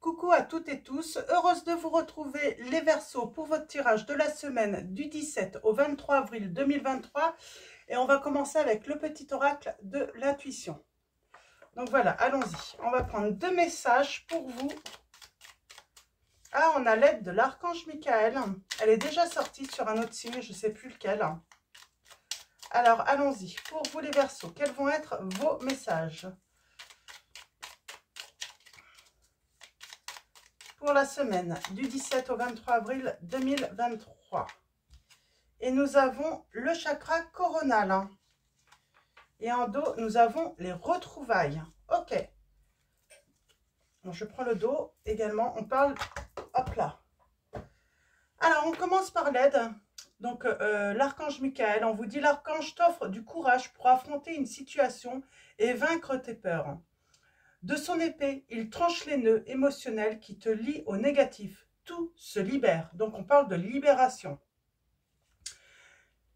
Coucou à toutes et tous, heureuse de vous retrouver les Verseaux pour votre tirage de la semaine du 17 au 23 avril 2023 et on va commencer avec le petit oracle de l'intuition. Donc voilà, allons-y, on va prendre deux messages pour vous. Ah, on a l'aide de l'archange Michael, elle est déjà sortie sur un autre signe, je ne sais plus lequel. Alors allons-y, pour vous les Verseaux, quels vont être vos messages ? Pour la semaine du 17 au 23 avril 2023. Et nous avons le chakra coronal. Et en dos, nous avons les retrouvailles. Ok. Bon, je prends le dos également. On parle... Hop là. Alors, on commence par l'aide. Donc, l'archange Michael, on vous dit l'archange t'offre du courage pour affronter une situation et vaincre tes peurs. De son épée, il tranche les nœuds émotionnels qui te lient au négatif. Tout se libère. Donc, on parle de libération.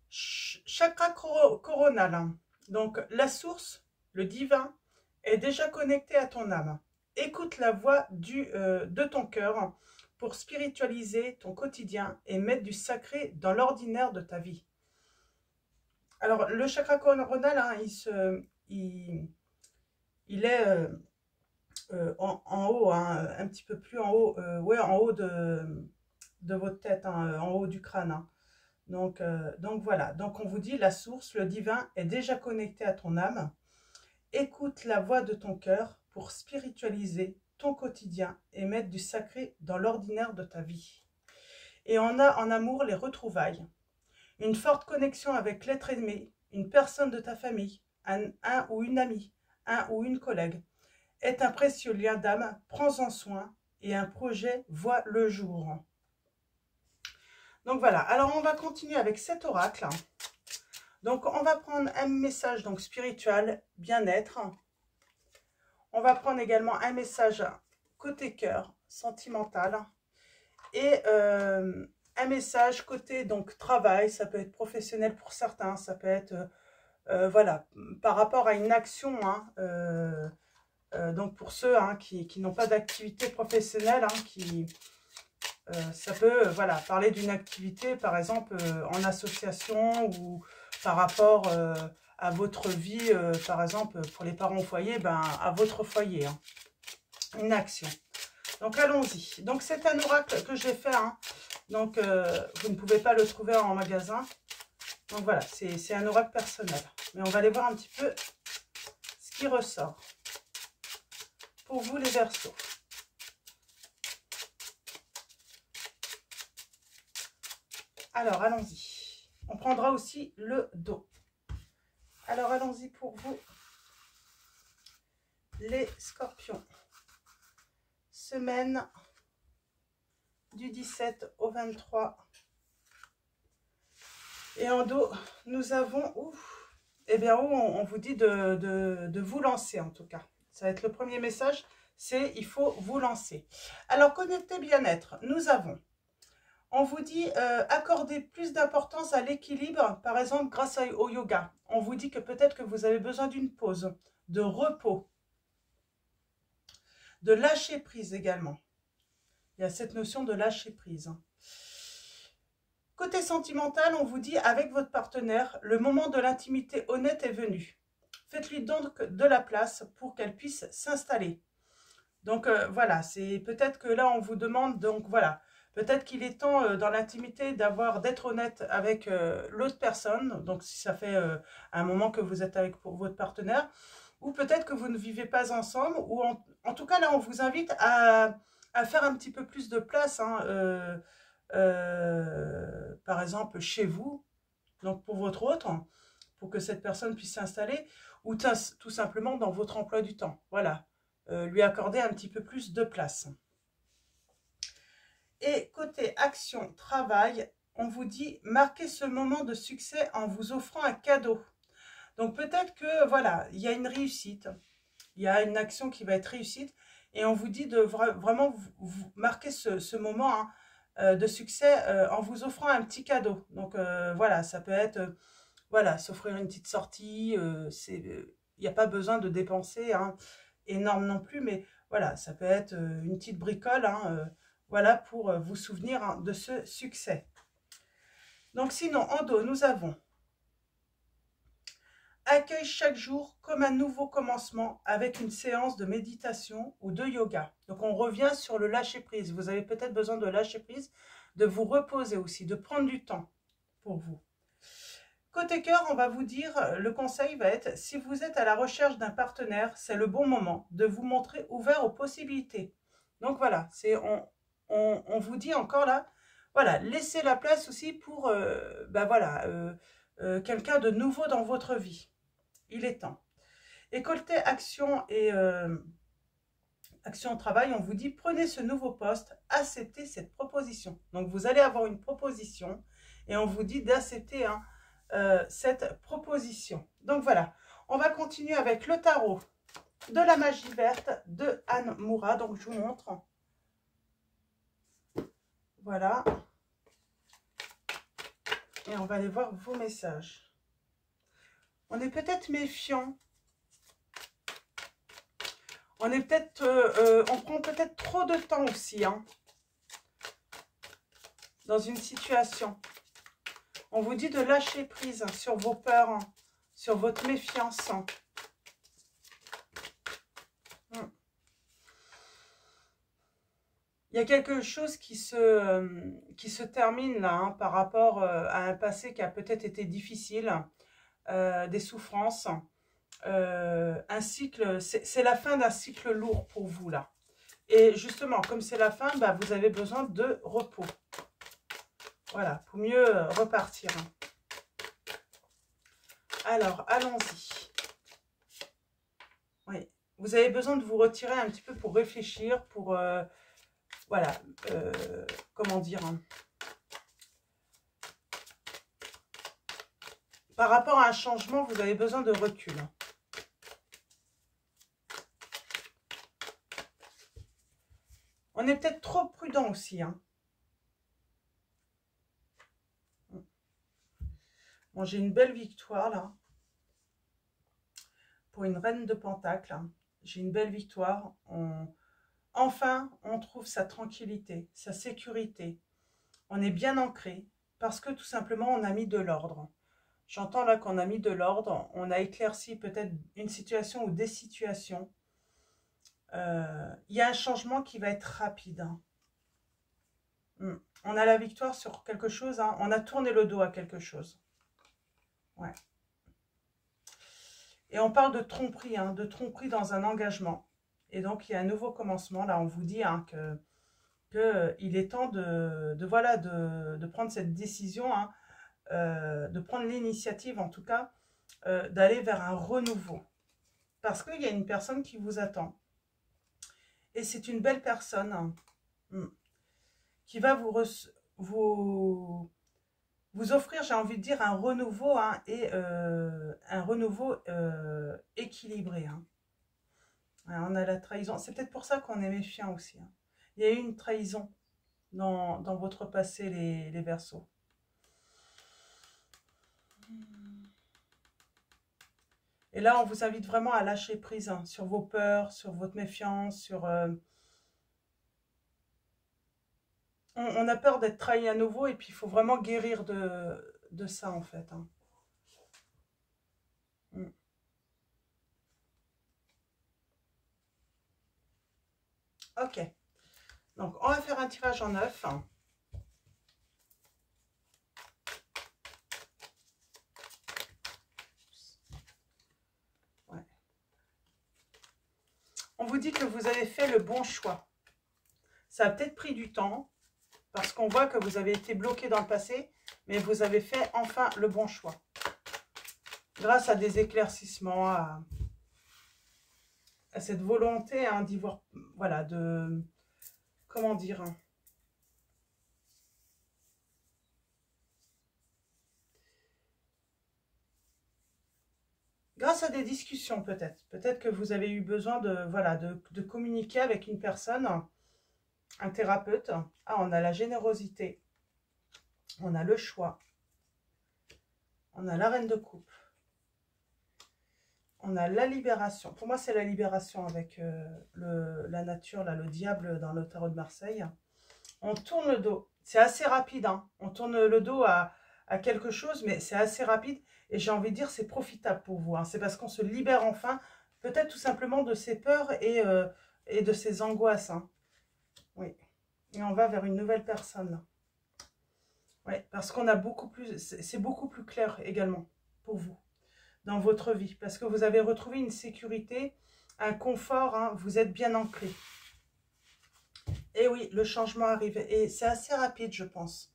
Chakra coronal. Donc, la source, le divin, est déjà connecté à ton âme. Écoute la voix de ton cœur pour spiritualiser ton quotidien et mettre du sacré dans l'ordinaire de ta vie. Alors, le chakra coronal, hein, il est... en haut, hein, un petit peu plus en haut, ouais, en haut de votre tête, hein, en haut du crâne. Hein. Donc voilà, donc on vous dit la source, le divin est déjà connecté à ton âme. Écoute la voix de ton cœur pour spiritualiser ton quotidien et mettre du sacré dans l'ordinaire de ta vie. Et on a en amour les retrouvailles, une forte connexion avec l'être aimé, une personne de ta famille, un ou une amie, un ou une collègue. Est un précieux lien d'âme, prends-en soin et un projet voit le jour. Donc voilà, alors on va continuer avec cet oracle. Donc on va prendre un message donc spirituel, bien-être. On va prendre également un message côté cœur, sentimental. Et un message côté donc travail, ça peut être professionnel pour certains, ça peut être voilà, par rapport à une action, hein, donc pour ceux hein, qui n'ont pas d'activité professionnelle, hein, ça peut voilà, parler d'une activité par exemple en association ou par rapport à votre vie, par exemple pour les parents au foyer, ben, à votre foyer, hein, une action. Donc allons-y. Donc c'est un oracle que j'ai fait, hein, donc vous ne pouvez pas le trouver en magasin. Donc voilà, c'est un oracle personnel. Mais on va aller voir un petit peu ce qui ressort. Pour vous les Verseaux. Alors, allons-y. On prendra aussi le dos. Alors, allons-y pour vous, les Scorpions. Semaine du 17 au 23. Et en dos, nous avons... Eh bien, on vous dit de vous lancer, en tout cas. Ça va être le premier message, c'est il faut vous lancer. Alors, connecté bien-être, nous avons... On vous dit accorder plus d'importance à l'équilibre, par exemple grâce au yoga. On vous dit que peut-être que vous avez besoin d'une pause, de repos, de lâcher prise également. Il y a cette notion de lâcher prise. Côté sentimental, on vous dit avec votre partenaire, le moment de l'intimité honnête est venu. Faites-lui donc de la place pour qu'elle puisse s'installer. Donc voilà, c'est peut-être que là on vous demande, donc voilà, peut-être qu'il est temps dans l'intimité d'être honnête avec l'autre personne, donc si ça fait un moment que vous êtes avec votre partenaire, ou peut-être que vous ne vivez pas ensemble, ou en tout cas là on vous invite à faire un petit peu plus de place, hein, par exemple chez vous, donc pour votre autre, pour que cette personne puisse s'installer, ou tout simplement dans votre emploi du temps, voilà. Lui accorder un petit peu plus de place. Et côté action, travail, on vous dit marquez ce moment de succès en vous offrant un cadeau. Donc peut-être que voilà, il y a une réussite, il y a une action qui va être réussite et on vous dit de vraiment vous marquer ce moment hein, de succès en vous offrant un petit cadeau. Donc voilà, ça peut être voilà, s'offrir une petite sortie, il n'y a pas besoin de dépenser, hein. énorme non plus, mais voilà, ça peut être une petite bricole, hein, voilà, pour vous souvenir hein, de ce succès. Donc sinon, en dos, nous avons accueille chaque jour comme un nouveau commencement avec une séance de méditation ou de yoga. Donc on revient sur le lâcher prise. Vous avez peut-être besoin de lâcher prise, de vous reposer aussi, de prendre du temps pour vous. Côté cœur, on va vous dire, le conseil va être, si vous êtes à la recherche d'un partenaire, c'est le bon moment de vous montrer ouvert aux possibilités. Donc voilà, on vous dit encore là, voilà, laissez la place aussi pour quelqu'un de nouveau dans votre vie. Il est temps. Et côté action et action au travail, on vous dit, prenez ce nouveau poste, acceptez cette proposition. Donc vous allez avoir une proposition et on vous dit d'accepter hein, cette proposition. Donc voilà, on va continuer avec le tarot de la magie verte de Anne Moura. Donc je vous montre. Voilà. Et on va aller voir vos messages. On est peut-être méfiant. On est peut-être, on prend peut-être trop de temps aussi, hein, dans une situation. On vous dit de lâcher prise sur vos peurs, hein, sur votre méfiance. Il y a quelque chose qui se termine là, hein, par rapport à un passé qui a peut-être été difficile, des souffrances. Un cycle, c'est la fin d'un cycle lourd pour vous là. Et justement, comme c'est la fin, bah, vous avez besoin de repos. Voilà, pour mieux repartir. Alors, allons-y. Oui, vous avez besoin de vous retirer un petit peu pour réfléchir, pour... voilà, comment dire hein. Par rapport à un changement, vous avez besoin de recul. On est peut-être trop prudent aussi. Hein. Bon, j'ai une belle victoire là. Pour une reine de Pentacle. Hein. J'ai une belle victoire. Enfin, on trouve sa tranquillité, sa sécurité. On est bien ancré parce que tout simplement, on a mis de l'ordre. J'entends là qu'on a mis de l'ordre. On a éclairci peut-être une situation ou des situations. Il y a un changement qui va être rapide. Hein. On a la victoire sur quelque chose. Hein. On a tourné le dos à quelque chose. Ouais. Et on parle de tromperie, hein, dans un engagement. Et donc, il y a un nouveau commencement. Là, on vous dit hein, que il est temps de prendre cette décision, hein, de prendre l'initiative, en tout cas, d'aller vers un renouveau. Parce qu'il y a une personne qui vous attend. Et c'est une belle personne hein, qui va vous offrir, j'ai envie de dire, un renouveau hein, et un renouveau équilibré. Hein. Alors, on a la trahison. C'est peut-être pour ça qu'on est méfiant aussi. Hein. Il y a eu une trahison dans votre passé, les Verseaux. Et là, on vous invite vraiment à lâcher prise hein, sur vos peurs, sur votre méfiance, sur... on a peur d'être trahi à nouveau et puis il faut vraiment guérir de ça, en fait. Hein. Ok. Donc, on va faire un tirage en 9. Ouais. On vous dit que vous avez fait le bon choix. Ça a peut-être pris du temps, parce qu'on voit que vous avez été bloqué dans le passé, mais vous avez fait enfin le bon choix. Grâce à des éclaircissements, à cette volonté hein, d'y voir, voilà, de... Comment dire hein, grâce à des discussions peut-être. Peut-être que vous avez eu besoin de, voilà, de communiquer avec une personne, un thérapeute. Ah, on a la générosité. On a le choix. On a la reine de coupe. On a la libération. Pour moi, c'est la libération avec la nature, là, le diable dans le tarot de Marseille. On tourne le dos. C'est assez rapide, hein. On tourne le dos à quelque chose, mais c'est assez rapide. Et j'ai envie de dire, c'est profitable pour vous, hein. C'est parce qu'on se libère enfin, peut-être tout simplement de ses peurs et de ses angoisses, hein. Oui. Et on va vers une nouvelle personne. Oui, parce qu'on a beaucoup plus... C'est beaucoup plus clair également pour vous dans votre vie. Parce que vous avez retrouvé une sécurité, un confort, hein, vous êtes bien ancré. Et oui, le changement arrive. Et c'est assez rapide, je pense.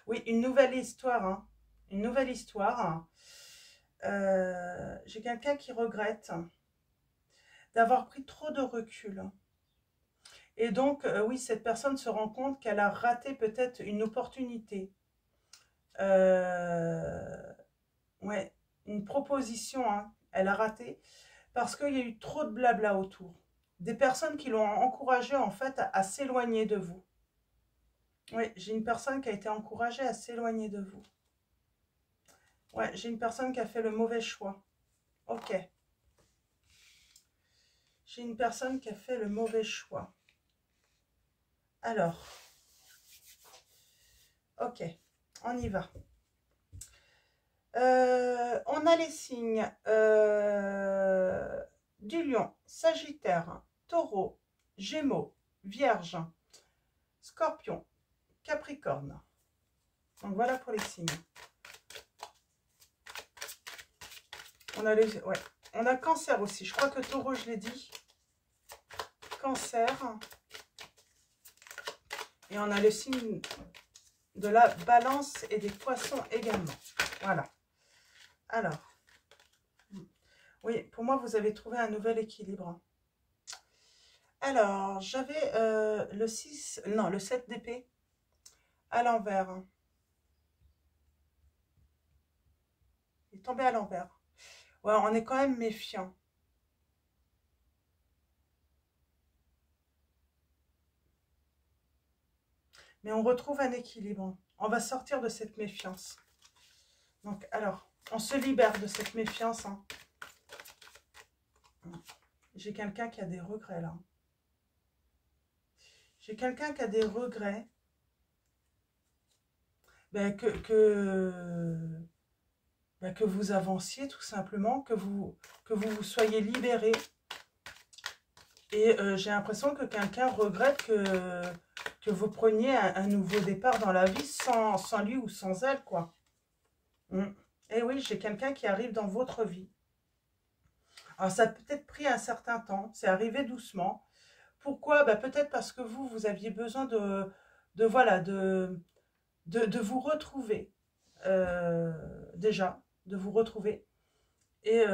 Oui, une nouvelle histoire. Hein, une nouvelle histoire. J'ai quelqu'un qui regrette d'avoir pris trop de recul. Et donc, oui, cette personne se rend compte qu'elle a raté peut-être une opportunité. Ouais, une proposition, hein, elle a raté parce qu'il y a eu trop de blabla autour. Des personnes qui l'ont encouragée en fait à s'éloigner de vous. Oui, j'ai une personne qui a été encouragée à s'éloigner de vous. Ouais, j'ai une personne qui a fait le mauvais choix. Ok. J'ai une personne qui a fait le mauvais choix. Alors. Ok, on y va. On a les signes du Lion, Sagittaire, Taureau, Gémeaux, Vierge, Scorpion, Capricorne. Donc voilà pour les signes. On a les, ouais, on a Cancer aussi. Je crois que Taureau, je l'ai dit. Cancer. Et on a le signe de la Balance et des Poissons également. Voilà. Alors. Oui, pour moi, vous avez trouvé un nouvel équilibre. Alors, j'avais le 6, non, le 7 d'épée à l'envers. Il est tombé à l'envers. Ouais, on est quand même méfiant. Mais on retrouve un équilibre. On va sortir de cette méfiance. Donc, alors, on se libère de cette méfiance. Hein. J'ai quelqu'un qui a des regrets, là. J'ai quelqu'un qui a des regrets. Ben, que vous avanciez, tout simplement. Que vous soyez libérés. Et j'ai l'impression que quelqu'un regrette que vous preniez un nouveau départ dans la vie sans lui ou sans elle, quoi. Et oui, j'ai quelqu'un qui arrive dans votre vie. Alors, ça a peut-être pris un certain temps, c'est arrivé doucement. Pourquoi? Bah, peut-être parce que vous aviez besoin voilà, de vous retrouver. Déjà, de vous retrouver. Et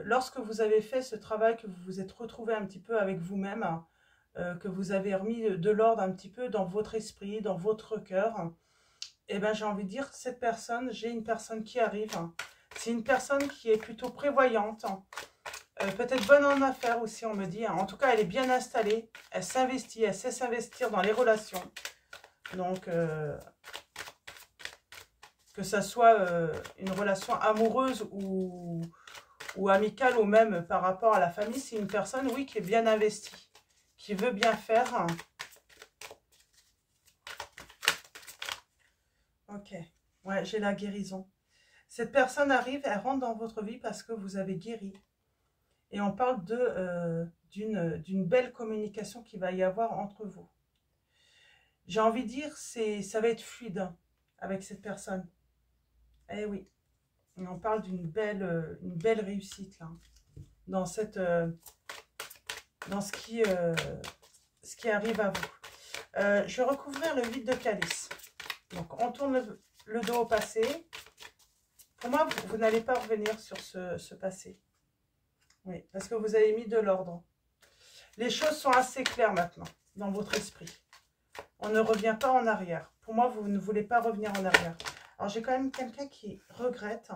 lorsque vous avez fait ce travail, que vous vous êtes retrouvé un petit peu avec vous-même, que vous avez remis de l'ordre un petit peu dans votre esprit, dans votre cœur, et ben j'ai envie de dire, cette personne, j'ai une personne qui arrive. C'est une personne qui est plutôt prévoyante, peut-être bonne en affaires aussi, on me dit. En tout cas, elle est bien installée, elle s'investit, elle sait s'investir dans les relations. Donc, que ça soit une relation amoureuse ou amicale ou même par rapport à la famille, c'est une personne, oui, qui est bien investie, qui veut bien faire. Ok, ouais, j'ai la guérison. Cette personne arrive, elle rentre dans votre vie parce que vous avez guéri. Et on parle d'une belle communication qu'il va y avoir entre vous. J'ai envie de dire, ça va être fluide avec cette personne. Eh oui, et on parle d'une belle réussite là, dans dans ce qui arrive à vous. Je vais recouvrir le vide de calice. Donc, on tourne le dos au passé. Pour moi, vous n'allez pas revenir sur ce passé. Oui, parce que vous avez mis de l'ordre. Les choses sont assez claires maintenant, dans votre esprit. On ne revient pas en arrière. Pour moi, vous ne voulez pas revenir en arrière. Alors, j'ai quand même quelqu'un qui regrette.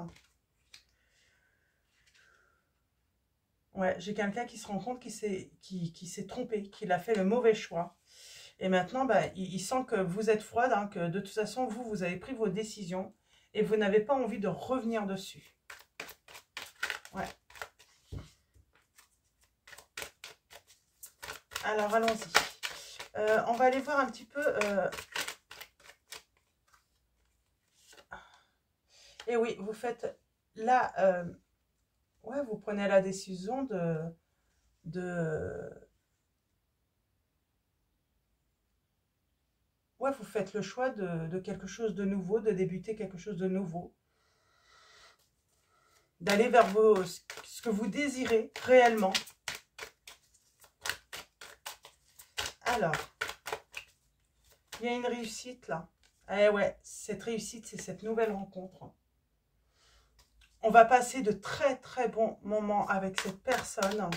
Ouais, j'ai quelqu'un qui se rend compte qu'il s'est trompé, qu'il a fait le mauvais choix. Et maintenant, bah, il sent que vous êtes froide, hein, que de toute façon, vous avez pris vos décisions et vous n'avez pas envie de revenir dessus. Ouais. Alors, allons-y. On va aller voir un petit peu... Et oui, vous faites là... ouais, vous prenez la décision de... Ouais, vous faites le choix de quelque chose de nouveau, de débuter quelque chose de nouveau. D'aller vers ce que vous désirez réellement. Alors, il y a une réussite là. Eh ouais, cette réussite, c'est cette nouvelle rencontre. On va passer de très très bons moments avec cette personne.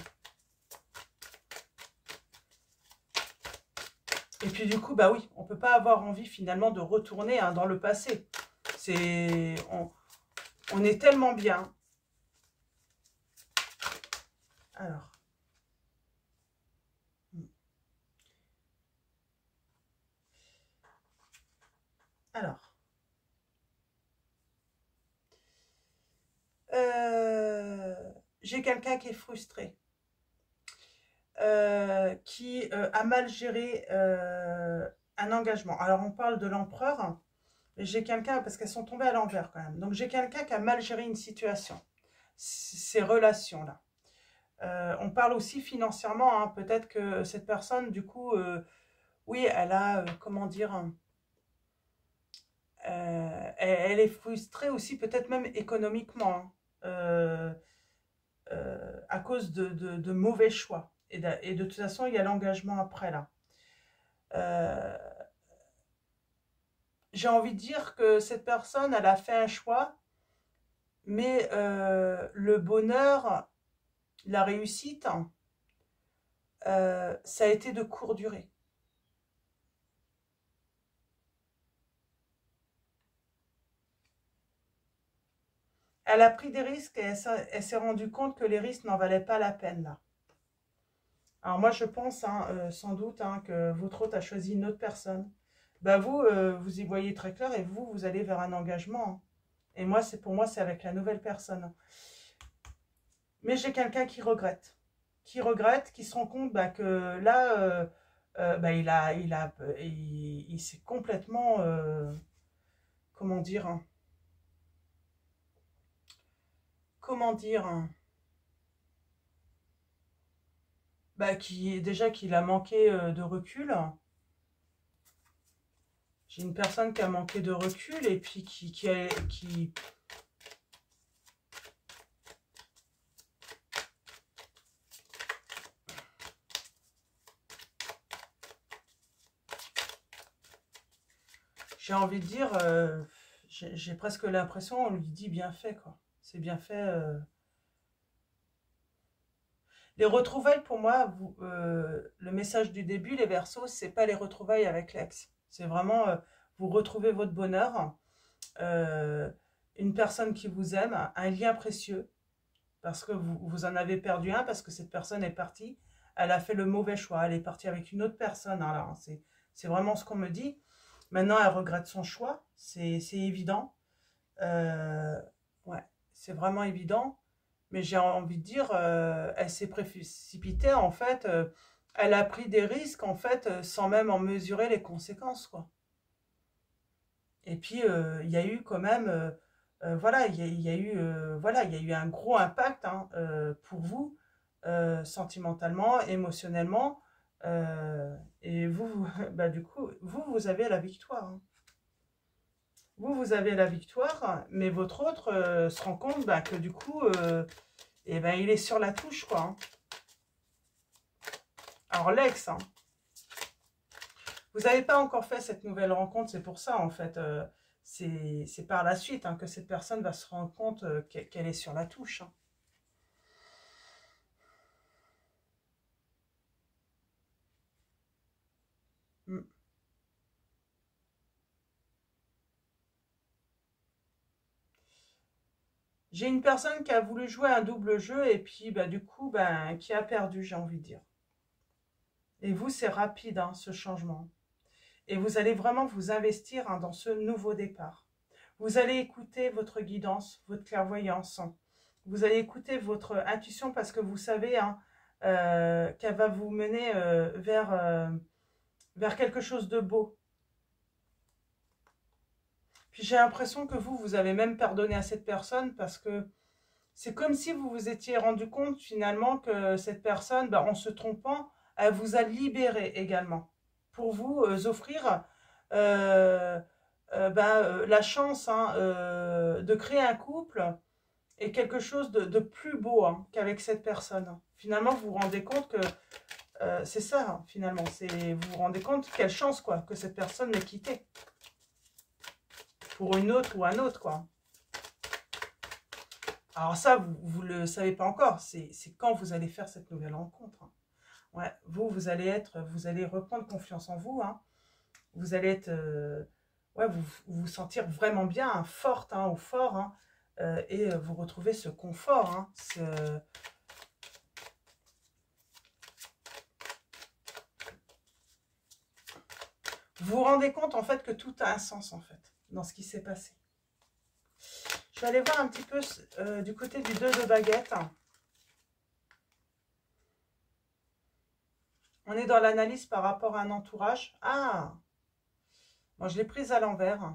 Et puis du coup, bah oui, on ne peut pas avoir envie finalement de retourner dans le passé. On est tellement bien. Alors. Alors. J'ai quelqu'un qui est frustré. Qui a mal géré un engagement. Alors, on parle de l'empereur. J'ai quelqu'un, parce qu'elles sont tombées à l'envers quand même. Donc, j'ai quelqu'un qui a mal géré une situation. Ces relations-là. On parle aussi financièrement. Hein, peut-être que cette personne, du coup, oui, elle a, comment dire, elle est frustrée aussi, peut-être même économiquement. Hein, à cause de mauvais choix. Et de toute façon, il y a l'engagement après, là. J'ai envie de dire que cette personne, elle a fait un choix, mais le bonheur, la réussite, ça a été de courte durée. Elle a pris des risques et elle s'est rendue compte que les risques n'en valaient pas la peine, là. Alors moi, je pense, hein, sans doute, hein, que votre hôte a choisi une autre personne. Bah vous, vous y voyez très clair et vous allez vers un engagement. Hein. Et moi, pour moi, c'est avec la nouvelle personne. Mais j'ai quelqu'un qui regrette, qui se rend compte bah, que là, bah, il s'est complètement, comment dire, bah, déjà qu'il a manqué de recul. J'ai une personne qui a manqué de recul et puis qui j'ai envie de dire, j'ai presque l'impression, on lui dit bien fait, quoi. C'est bien fait. Les retrouvailles, pour moi, le message du début, les Verseaux, c'est pas les retrouvailles avec l'ex. C'est vraiment, vous retrouvez votre bonheur, euh, une personne qui vous aime, un lien précieux, parce que vous en avez perdu un, parce que cette personne est partie, elle a fait le mauvais choix, elle est partie avec une autre personne. Alors, c'est vraiment ce qu'on me dit. Maintenant, elle regrette son choix, c'est évident. Ouais, c'est vraiment évident. Mais j'ai envie de dire, elle s'est précipitée, en fait. Elle a pris des risques, en fait, sans même en mesurer les conséquences, quoi. Et puis, il y a eu quand même, voilà, il y a eu, voilà, il y a eu un gros impact hein, pour vous, sentimentalement, émotionnellement. Et bah, du coup, vous avez la victoire. Hein. Vous avez la victoire, mais votre autre se rend compte bah, que du coup, eh ben, il est sur la touche, quoi. Hein. Alors, l'ex, hein. Vous n'avez pas encore fait cette nouvelle rencontre, c'est pour ça, en fait. C'est par la suite hein, que cette personne va se rendre compte qu'elle est sur la touche. Hein. Mm. J'ai une personne qui a voulu jouer un double jeu et puis bah, du coup, bah, qui a perdu, j'ai envie de dire. Et vous, c'est rapide, hein, ce changement. Et vous allez vraiment vous investir hein, dans ce nouveau départ. Vous allez écouter votre guidance, votre clairvoyance. Vous allez écouter votre intuition parce que vous savez, hein, qu'elle va vous mener vers quelque chose de beau. Puis j'ai l'impression que vous avez même pardonné à cette personne parce que c'est comme si vous vous étiez rendu compte finalement que cette personne, en se trompant, elle vous a libéré également. Pour vous offrir la chance de créer un couple et quelque chose de plus beau qu'avec cette personne. Finalement, vous vous rendez compte que c'est ça, finalement. Vous vous rendez compte quelle chance, quoi, que cette personne l'ait quitté. Pour une autre ou un autre, quoi. Alors ça, vous le savez pas encore. C'est quand vous allez faire cette nouvelle rencontre. Ouais, vous allez reprendre confiance en vous. Vous allez être, ouais, vous sentir vraiment bien, forte ou fort, et vous retrouver ce confort, Vous vous rendez compte en fait que tout a un sens en fait dans ce qui s'est passé. Je vais aller voir un petit peu du côté du 2 de baguette. On est dans l'analyse par rapport à un entourage. Ah, moi je l'ai prise à l'envers.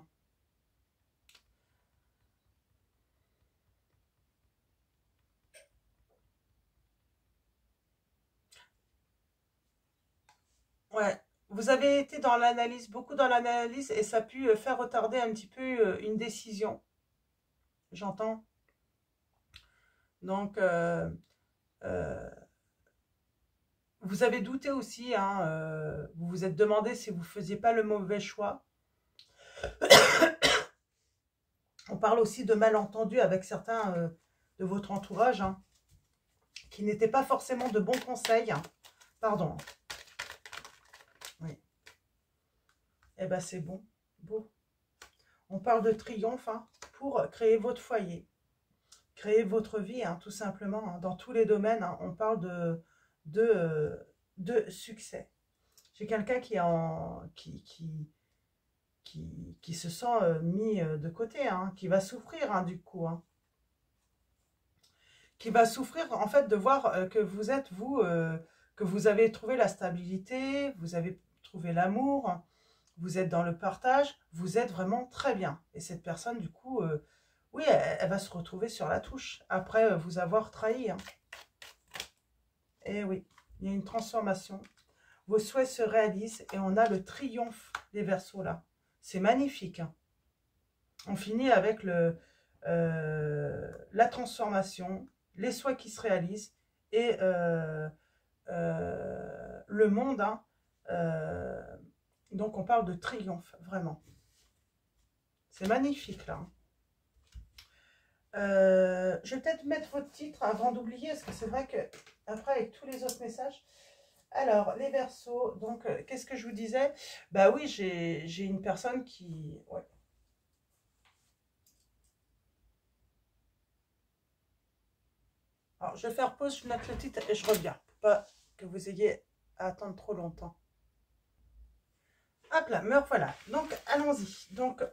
Ouais, vous avez été dans l'analyse, beaucoup dans l'analyse, et ça a pu faire retarder un petit peu une décision. J'entends. Donc, vous avez douté aussi, vous vous êtes demandé si vous ne faisiez pas le mauvais choix. On parle aussi de malentendus avec certains de votre entourage, qui n'étaient pas forcément de bons conseils. Pardon. Oui. Eh bien, c'est bon. Beau. On parle de triomphe pour créer votre foyer. Créer votre vie, tout simplement. Dans tous les domaines, on parle de succès. J'ai quelqu'un qui se sent mis de côté, qui va souffrir du coup. Qui va souffrir en fait de voir que vous êtes, que vous avez trouvé la stabilité, vous avez trouvé l'amour, vous êtes dans le partage, vous êtes vraiment très bien. Et cette personne, du coup, oui, elle va se retrouver sur la touche après vous avoir trahi. Et oui, il y a une transformation. Vos souhaits se réalisent et on a le triomphe des Verseaux là. C'est magnifique. On finit avec la transformation, les souhaits qui se réalisent et le monde. Donc on parle de triomphe, vraiment. C'est magnifique là. Je vais peut-être mettre votre titre avant d'oublier, parce que c'est vrai que après avec tous les autres messages. Alors, les Verseaux, donc qu'est-ce que je vous disais? Bah oui, j'ai une personne qui... Ouais. Alors, je vais faire pause, je note le titre et je reviens. Pour pas que vous ayez à attendre trop longtemps. Hop là, me voilà. Donc, allons-y. Donc,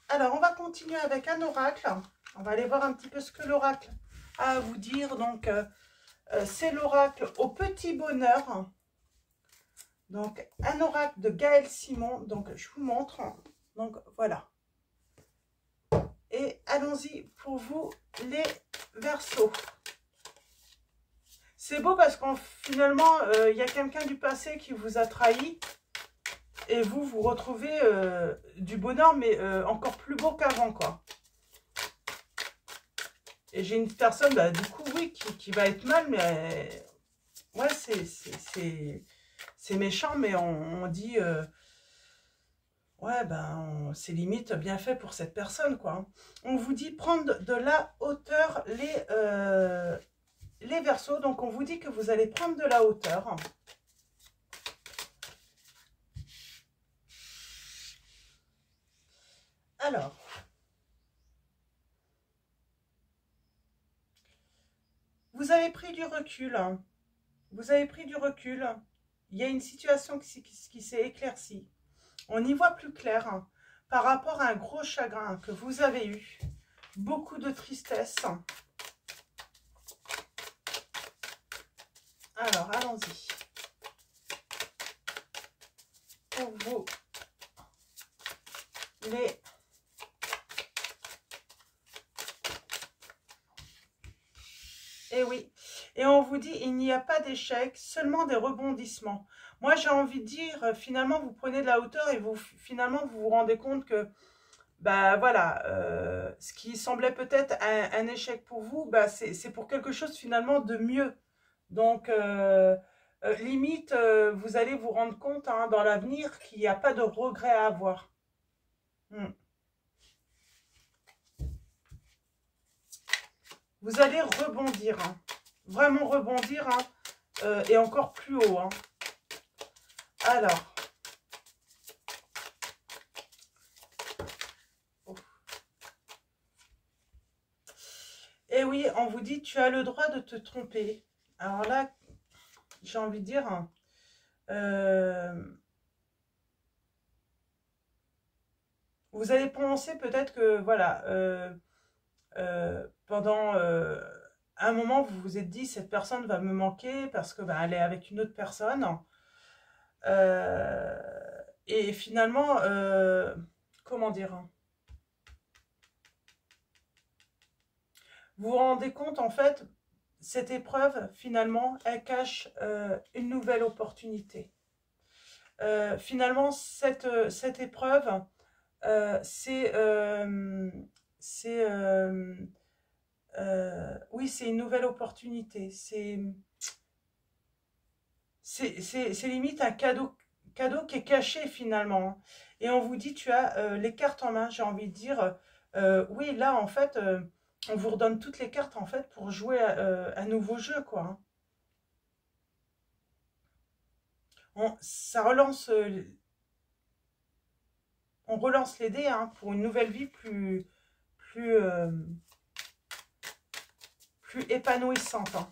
alors, on va continuer avec un oracle. On va aller voir un petit peu ce que l'oracle a à vous dire. Donc, c'est l'oracle au petit bonheur. Donc, un oracle de Gaël Simon. Donc, je vous montre. Donc, voilà. Et allons-y pour vous, les Verseaux. C'est beau parce qu'en finalement, il y a quelqu'un du passé qui vous a trahi. Et vous retrouvez du bonheur, mais encore plus beau qu'avant, quoi. Et j'ai une personne, du coup, oui, qui va être mal, mais... ouais, c'est méchant, mais on dit... ouais, c'est limite bien fait pour cette personne, quoi. On vous dit prendre de la hauteur les Verseaux. Donc, on vous dit que vous allez prendre de la hauteur. Alors, vous avez pris du recul. Vous avez pris du recul. Il y a une situation qui s'est éclaircie. On y voit plus clair par rapport à un gros chagrin que vous avez eu. Beaucoup de tristesse. Alors, allons-y. Pour vous, les... Eh oui. Et on vous dit, il n'y a pas d'échec, seulement des rebondissements. Moi, j'ai envie de dire, finalement, vous prenez de la hauteur et finalement, vous vous rendez compte que, bah voilà, ce qui semblait peut-être un échec pour vous, bah, c'est pour quelque chose finalement de mieux. Donc, limite, vous allez vous rendre compte hein, dans l'avenir qu'il n'y a pas de regret à avoir. Hmm. Vous allez rebondir, hein. Vraiment rebondir, hein, et encore plus haut. Hein. Alors, et oui, on vous dit, tu as le droit de te tromper. Alors là, j'ai envie de dire, hein, vous allez penser peut-être que, voilà, pendant un moment, vous vous êtes dit, cette personne va me manquer parce que bah, elle est avec une autre personne. Euh, et finalement, comment dire, vous vous rendez compte, en fait, cette épreuve, finalement, elle cache une nouvelle opportunité. Finalement, cette épreuve, c'est oui, c'est une nouvelle opportunité. C'est limite un cadeau qui est caché finalement. Et on vous dit, tu as les cartes en main, j'ai envie de dire. Oui, là, en fait, on vous redonne toutes les cartes en fait pour jouer un nouveau jeu, quoi. Hein. Ça relance, on relance les dés hein, pour une nouvelle vie plus, plus épanouissante. Hein.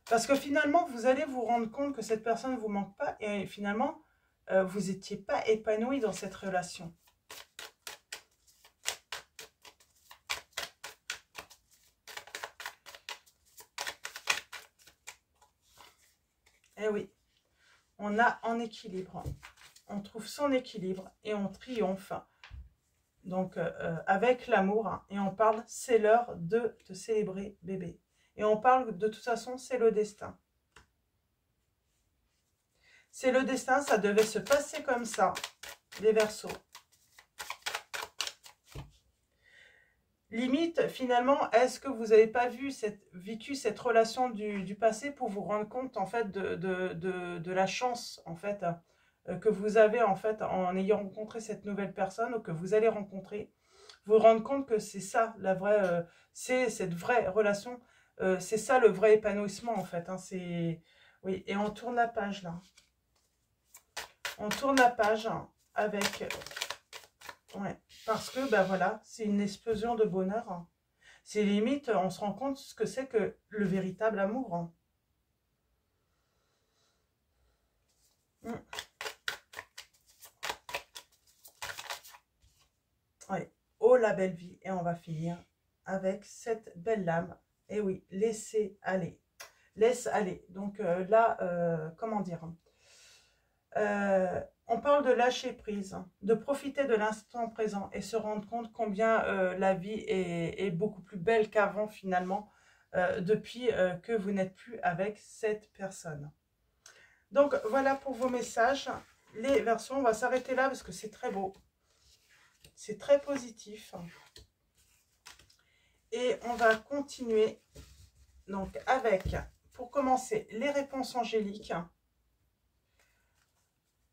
Parce que finalement, vous allez vous rendre compte que cette personne ne vous manque pas et finalement, vous n'étiez pas épanoui dans cette relation. Eh oui, on a en équilibre. On trouve son équilibre et on triomphe. Donc, avec l'amour. Hein, et on parle, c'est l'heure de te célébrer, bébé. Et on parle, de toute façon, c'est le destin. C'est le destin, ça devait se passer comme ça, les Verseaux. Limite, finalement, est-ce que vous n'avez pas vécu cette relation du passé pour vous rendre compte, en fait, de la chance, en fait, que vous avez, en fait, en ayant rencontré cette nouvelle personne ou que vous allez rencontrer, vous rendre compte que c'est ça, la vraie, c'est cette vraie relation, c'est ça le vrai épanouissement, en fait. Hein, oui, et on tourne la page, là. On tourne la page avec... Ouais, parce que, ben voilà, c'est une explosion de bonheur. C'est limite, on se rend compte ce que c'est que le véritable amour. Ouais. Oh la belle vie. Et on va finir avec cette belle lame. Et oui, laissez aller. Laisse aller. Donc là, comment dire on parle de lâcher prise, de profiter de l'instant présent et se rendre compte combien la vie est beaucoup plus belle qu'avant finalement, depuis que vous n'êtes plus avec cette personne. Donc voilà pour vos messages, les versions, on va s'arrêter là parce que c'est très beau, c'est très positif. Et on va continuer donc avec, pour commencer, les réponses angéliques.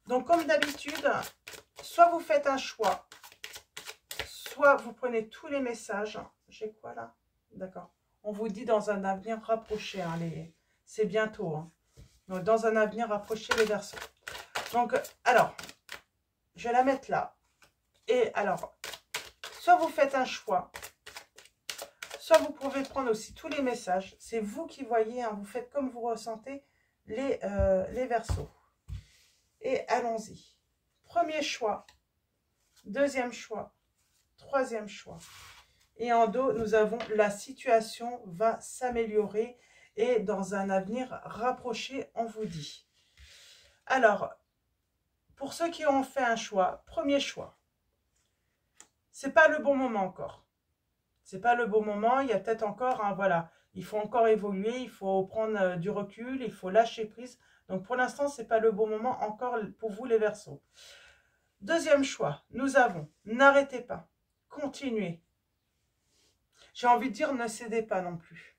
Donc, comme d'habitude, soit vous faites un choix, soit vous prenez tous les messages. J'ai quoi là? D'accord. On vous dit dans un avenir rapproché. Hein, c'est bientôt. Hein. Donc, dans un avenir rapproché, les Verseaux. Donc, alors, je vais la mettre là. Et alors, soit vous faites un choix, soit vous pouvez prendre aussi tous les messages. C'est vous qui voyez. Hein, vous faites comme vous ressentez les Verseaux. Et allons-y. Premier choix, deuxième choix, troisième choix. Et en dos, nous avons la situation va s'améliorer et dans un avenir rapproché, on vous dit. Alors, pour ceux qui ont fait un choix, premier choix, c'est pas le bon moment encore. C'est pas le bon moment, il y a peut-être encore, voilà, il faut encore évoluer, il faut prendre du recul, il faut lâcher prise. Donc pour l'instant, c'est pas le bon moment encore pour vous les Verseaux. Deuxième choix, nous avons, n'arrêtez pas, continuez. J'ai envie de dire, ne cédez pas non plus.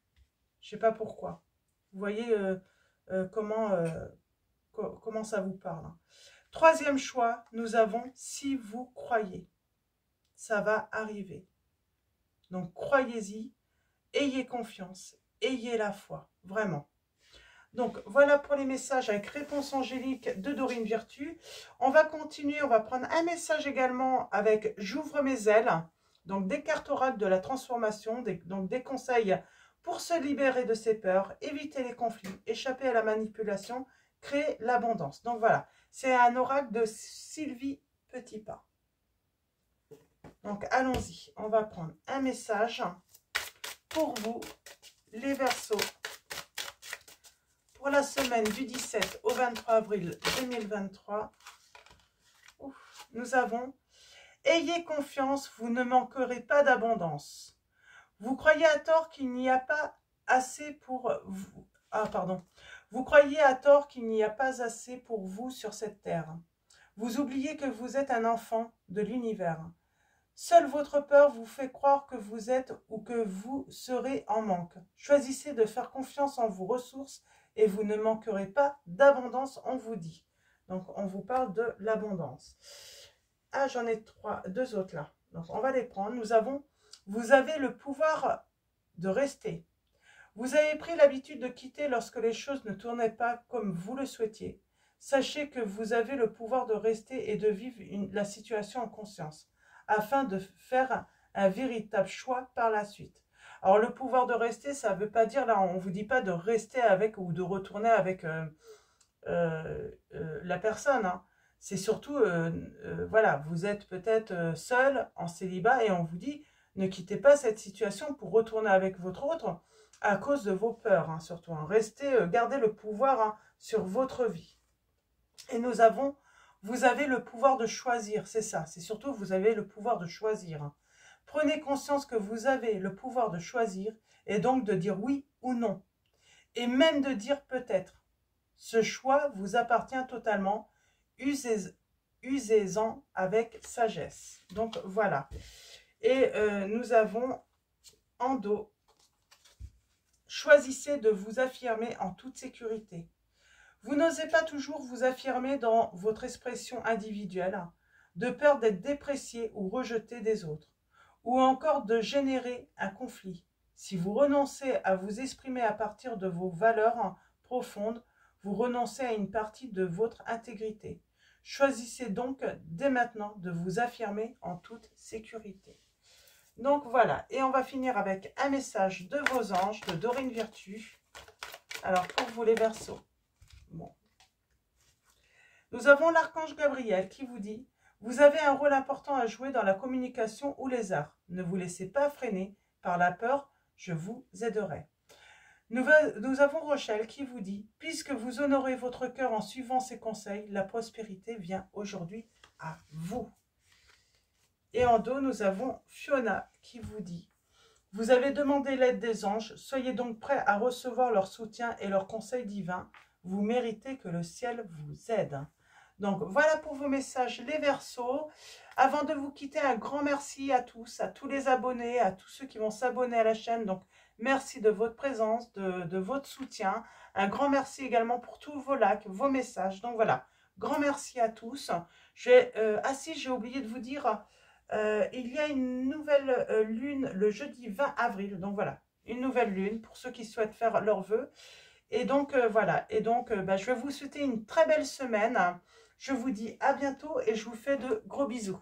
Je sais pas pourquoi. Vous voyez comment ça vous parle. Troisième choix, nous avons, si vous croyez, ça va arriver. Donc, croyez-y, ayez confiance, ayez la foi, vraiment. Donc, voilà pour les messages avec réponse angélique de Dorine Virtue. On va continuer, on va prendre un message également avec J'ouvre mes ailes. Donc, des cartes oracles de la transformation, donc des conseils pour se libérer de ses peurs, éviter les conflits, échapper à la manipulation, créer l'abondance. Donc, voilà, c'est un oracle de Sylvie Petitpas. Donc, allons-y. On va prendre un message pour vous, les Verseaux, pour la semaine du 17 au 23 avril 2023. Nous avons « Ayez confiance, vous ne manquerez pas d'abondance. Vous croyez à tort qu'il n'y a pas assez pour vous. Vous croyez à tort qu'il n'y a pas assez pour vous sur cette terre. Vous oubliez que vous êtes un enfant de l'univers. Seule votre peur vous fait croire que vous êtes ou que vous serez en manque. Choisissez de faire confiance en vos ressources et vous ne manquerez pas d'abondance, on vous dit. » Donc, on vous parle de l'abondance. Ah, j'en ai deux autres là. Donc, on va les prendre. Nous avons, vous avez le pouvoir de rester. Vous avez pris l'habitude de quitter lorsque les choses ne tournaient pas comme vous le souhaitiez. Sachez que vous avez le pouvoir de rester et de vivre la situation en conscience, afin de faire un véritable choix par la suite. Alors, le pouvoir de rester, ça ne veut pas dire, là, on ne vous dit pas de rester avec ou de retourner avec la personne. Hein. C'est surtout, voilà, vous êtes peut-être seul, en célibat, et on vous dit, ne quittez pas cette situation pour retourner avec votre autre à cause de vos peurs, hein, surtout. Hein. Restez, gardez le pouvoir sur votre vie. Et nous avons, vous avez le pouvoir de choisir, c'est ça. C'est surtout, vous avez le pouvoir de choisir. Hein. Prenez conscience que vous avez le pouvoir de choisir et donc de dire oui ou non. Et même de dire peut-être. Ce choix vous appartient totalement. Usez-en avec sagesse. Donc voilà. Et nous avons en dos, choisissez de vous affirmer en toute sécurité. Vous n'osez pas toujours vous affirmer dans votre expression individuelle, de peur d'être déprécié ou rejeté des autres, ou encore de générer un conflit. Si vous renoncez à vous exprimer à partir de vos valeurs profondes, vous renoncez à une partie de votre intégrité. Choisissez donc dès maintenant de vous affirmer en toute sécurité. Donc voilà, et on va finir avec un message de vos anges, de Dorine Virtue. Alors pour vous les Verseaux, bon. Nous avons l'archange Gabriel qui vous dit « Vous avez un rôle important à jouer dans la communication ou les arts. Ne vous laissez pas freiner par la peur, je vous aiderai. » Nous avons Rochelle qui vous dit « Puisque vous honorez votre cœur en suivant ses conseils, la prospérité vient aujourd'hui à vous. » Et en dos, nous avons Fiona qui vous dit « Vous avez demandé l'aide des anges, soyez donc prêts à recevoir leur soutien et leurs conseils divins. Vous méritez que le ciel vous aide. » Donc voilà pour vos messages les Verseaux. Avant de vous quitter, un grand merci à tous les abonnés, à tous ceux qui vont s'abonner à la chaîne. Donc merci de votre présence, de votre soutien. Un grand merci également pour tous vos likes, vos messages. Donc voilà, grand merci à tous. J'ai oublié de vous dire... il y a une nouvelle lune le jeudi 20 avril. Donc voilà, une nouvelle lune pour ceux qui souhaitent faire leurs vœux. Et donc voilà, et donc je vais vous souhaiter une très belle semaine. Je vous dis à bientôt et je vous fais de gros bisous.